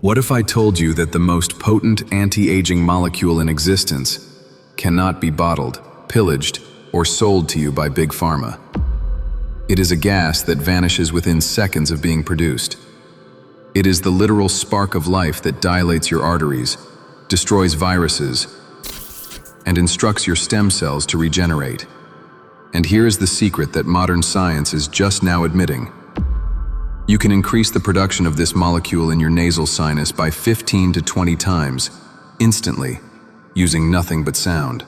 What if I told you that the most potent anti-aging molecule in existence cannot be bottled, pillaged, or sold to you by Big Pharma? It is a gas that vanishes within seconds of being produced. It is the literal spark of life that dilates your arteries, destroys viruses, and instructs your stem cells to regenerate. And here is the secret that modern science is just now admitting. You can increase the production of this molecule in your nasal sinus by 15 to 20 times, instantly, using nothing but sound.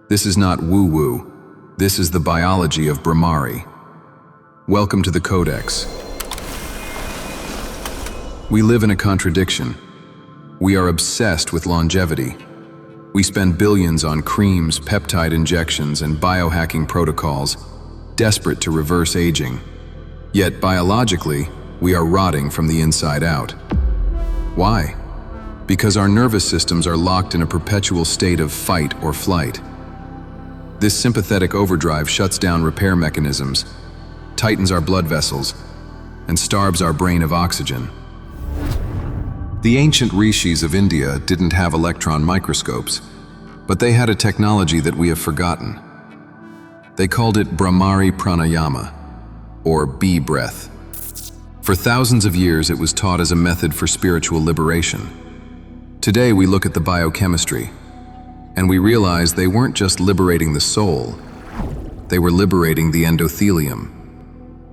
This is not woo-woo. This is the biology of Bhramari. Welcome to the Codex. We live in a contradiction. We are obsessed with longevity. We spend billions on creams, peptide injections, and biohacking protocols, desperate to reverse aging. Yet biologically, we are rotting from the inside out. Why? Because our nervous systems are locked in a perpetual state of fight or flight. This sympathetic overdrive shuts down repair mechanisms, tightens our blood vessels, and starves our brain of oxygen. The ancient rishis of India didn't have electron microscopes, but they had a technology that we have forgotten. They called it Bhramari pranayama, or bee breath. For thousands of years, it was taught as a method for spiritual liberation. Today, we look at the biochemistry, and we realize they weren't just liberating the soul, they were liberating the endothelium.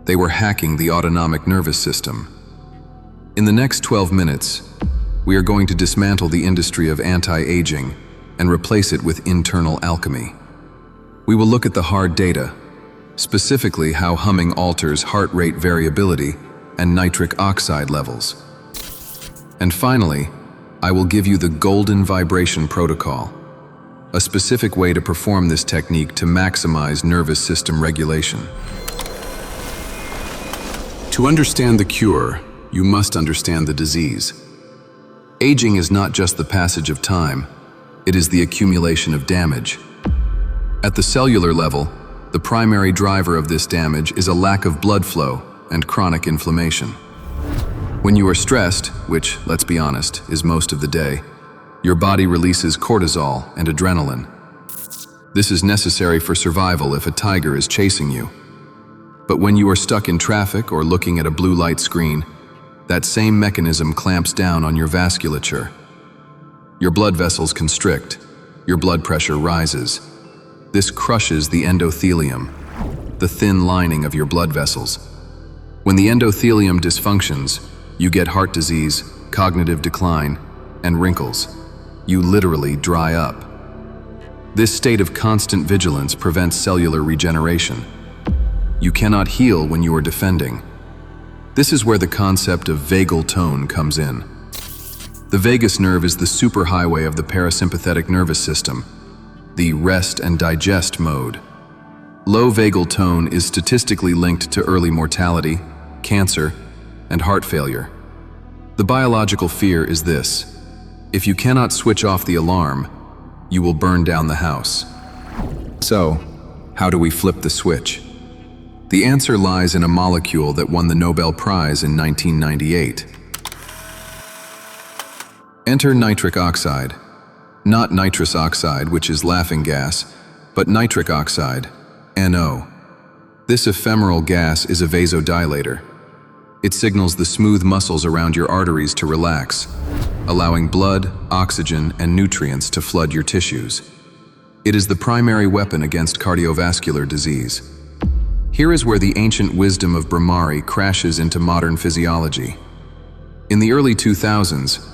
They were hacking the autonomic nervous system. In the next 12 minutes, we are going to dismantle the industry of anti-aging and replace it with internal alchemy. We will look at the hard data, specifically how humming alters heart rate variability and nitric oxide levels. And finally, I will give you the golden vibration protocol, a specific way to perform this technique to maximize nervous system regulation. To understand the cure, you must understand the disease. Aging is not just the passage of time, it is the accumulation of damage. At the cellular level, the primary driver of this damage is a lack of blood flow and chronic inflammation. When you are stressed, which, let's be honest, is most of the day, your body releases cortisol and adrenaline. This is necessary for survival if a tiger is chasing you. But when you are stuck in traffic or looking at a blue light screen, that same mechanism clamps down on your vasculature. Your blood vessels constrict, your blood pressure rises. This crushes the endothelium, the thin lining of your blood vessels. When the endothelium dysfunctions, you get heart disease, cognitive decline, and wrinkles. You literally dry up. This state of constant vigilance prevents cellular regeneration. You cannot heal when you are defending. This is where the concept of vagal tone comes in. The vagus nerve is the superhighway of the parasympathetic nervous system, the rest and digest mode. Low vagal tone is statistically linked to early mortality, cancer, and heart failure. The biological fear is this: if you cannot switch off the alarm, you will burn down the house. So, how do we flip the switch? The answer lies in a molecule that won the Nobel Prize in 1998. Enter nitric oxide. Not nitrous oxide, which is laughing gas, but nitric oxide, NO. This ephemeral gas is a vasodilator. It signals the smooth muscles around your arteries to relax, allowing blood, oxygen, and nutrients to flood your tissues. It is the primary weapon against cardiovascular disease. Here is where the ancient wisdom of Bhramari crashes into modern physiology. In the early 2000s,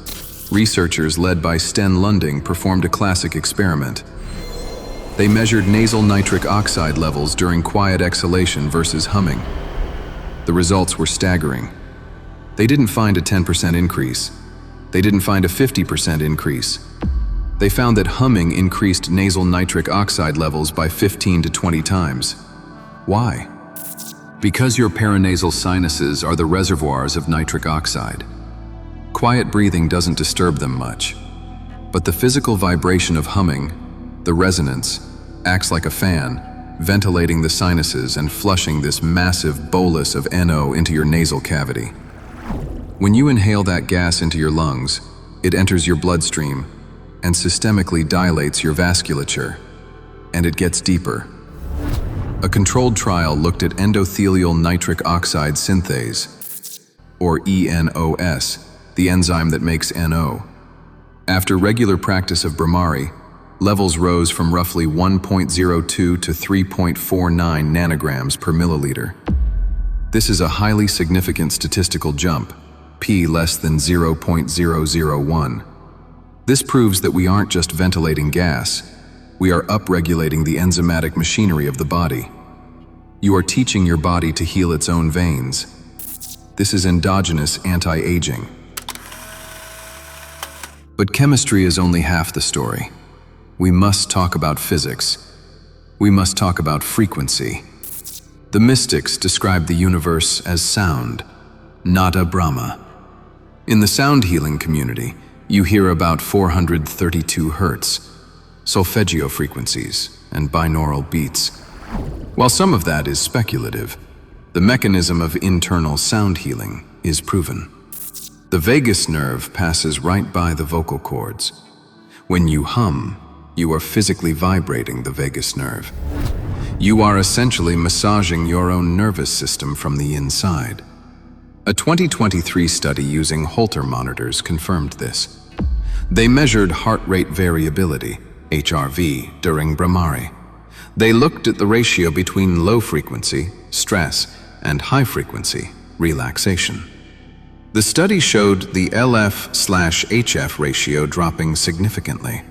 researchers led by Sten Lunding performed a classic experiment. They measured nasal nitric oxide levels during quiet exhalation versus humming. The results were staggering. They didn't find a 10% increase. They didn't find a 50% increase. They found that humming increased nasal nitric oxide levels by 15 to 20 times. Why? Because your paranasal sinuses are the reservoirs of nitric oxide. Quiet breathing doesn't disturb them much, but the physical vibration of humming, the resonance, acts like a fan, ventilating the sinuses and flushing this massive bolus of NO into your nasal cavity. When you inhale that gas into your lungs, it enters your bloodstream and systemically dilates your vasculature, and it gets deeper. A controlled trial looked at endothelial nitric oxide synthase, or ENOS, the enzyme that makes NO. After regular practice of Bhramari, levels rose from roughly 1.02 to 3.49 nanograms per milliliter. This is a highly significant statistical jump, p less than 0.001. This proves that we aren't just ventilating gas, we are upregulating the enzymatic machinery of the body. You are teaching your body to heal its own veins. This is endogenous anti-aging. But chemistry is only half the story. We must talk about physics. We must talk about frequency. The mystics describe the universe as sound, nada Brahma. In the sound healing community, you hear about 432 hertz, solfeggio frequencies, and binaural beats. While some of that is speculative, the mechanism of internal sound healing is proven. The vagus nerve passes right by the vocal cords. When you hum, you are physically vibrating the vagus nerve. You are essentially massaging your own nervous system from the inside. A 2023 study using Holter monitors confirmed this. They measured heart rate variability, HRV, during Bhramari. They looked at the ratio between low frequency, stress, and high frequency, relaxation. The study showed the LF/HF ratio dropping significantly,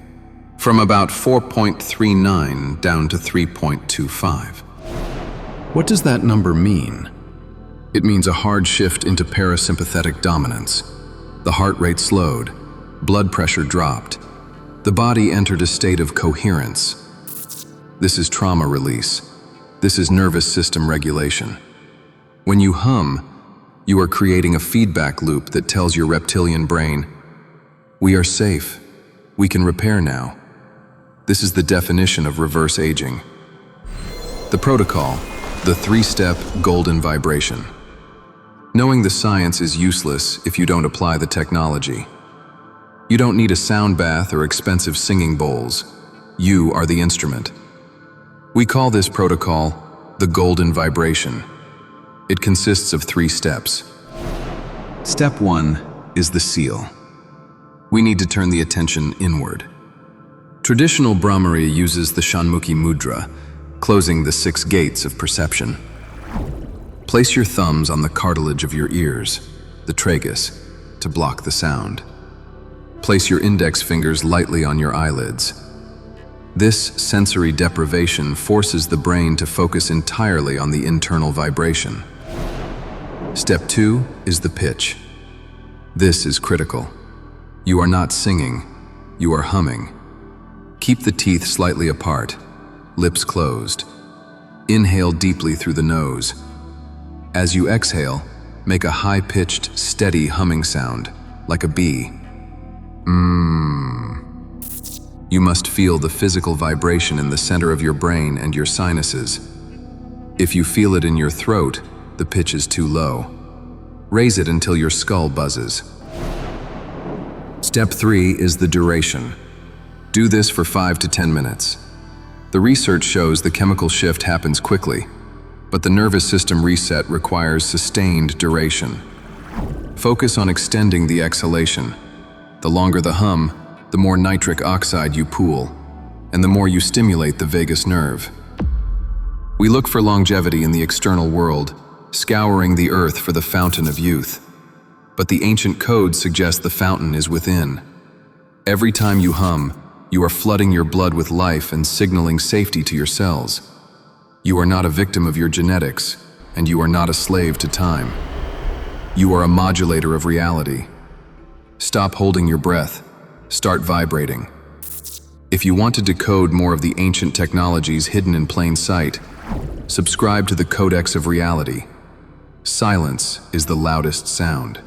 from about 4.39 down to 3.25. What does that number mean? It means a hard shift into parasympathetic dominance. The heart rate slowed, blood pressure dropped. The body entered a state of coherence. This is trauma release. This is nervous system regulation. When you hum, you are creating a feedback loop that tells your reptilian brain, we are safe. We can repair now. This is the definition of reverse aging. The protocol, the three-step golden vibration. Knowing the science is useless if you don't apply the technology. You don't need a sound bath or expensive singing bowls. You are the instrument. We call this protocol the golden vibration. It consists of 3 steps. Step 1 is the seal. We need to turn the attention inward. Traditional Bhramari uses the Shanmukhi Mudra, closing the 6 gates of perception. Place your thumbs on the cartilage of your ears, the tragus, to block the sound. Place your index fingers lightly on your eyelids. This sensory deprivation forces the brain to focus entirely on the internal vibration. Step 2 is the pitch. This is critical. You are not singing, you are humming. Keep the teeth slightly apart, lips closed. Inhale deeply through the nose. As you exhale, make a high-pitched, steady humming sound, like a bee. You must feel the physical vibration in the center of your brain and your sinuses. If you feel it in your throat, the pitch is too low. Raise it until your skull buzzes. Step 3 is the duration. Do this for 5 to 10 minutes. The research shows the chemical shift happens quickly, but the nervous system reset requires sustained duration. Focus on extending the exhalation. The longer the hum, the more nitric oxide you pool, and the more you stimulate the vagus nerve. We look for longevity in the external world, scouring the earth for the fountain of youth. But the ancient codes suggest the fountain is within. Every time you hum, you are flooding your blood with life and signaling safety to your cells. You are not a victim of your genetics, and you are not a slave to time. You are a modulator of reality. Stop holding your breath. Start vibrating. If you want to decode more of the ancient technologies hidden in plain sight, subscribe to the Codex of Reality. Silence is the loudest sound.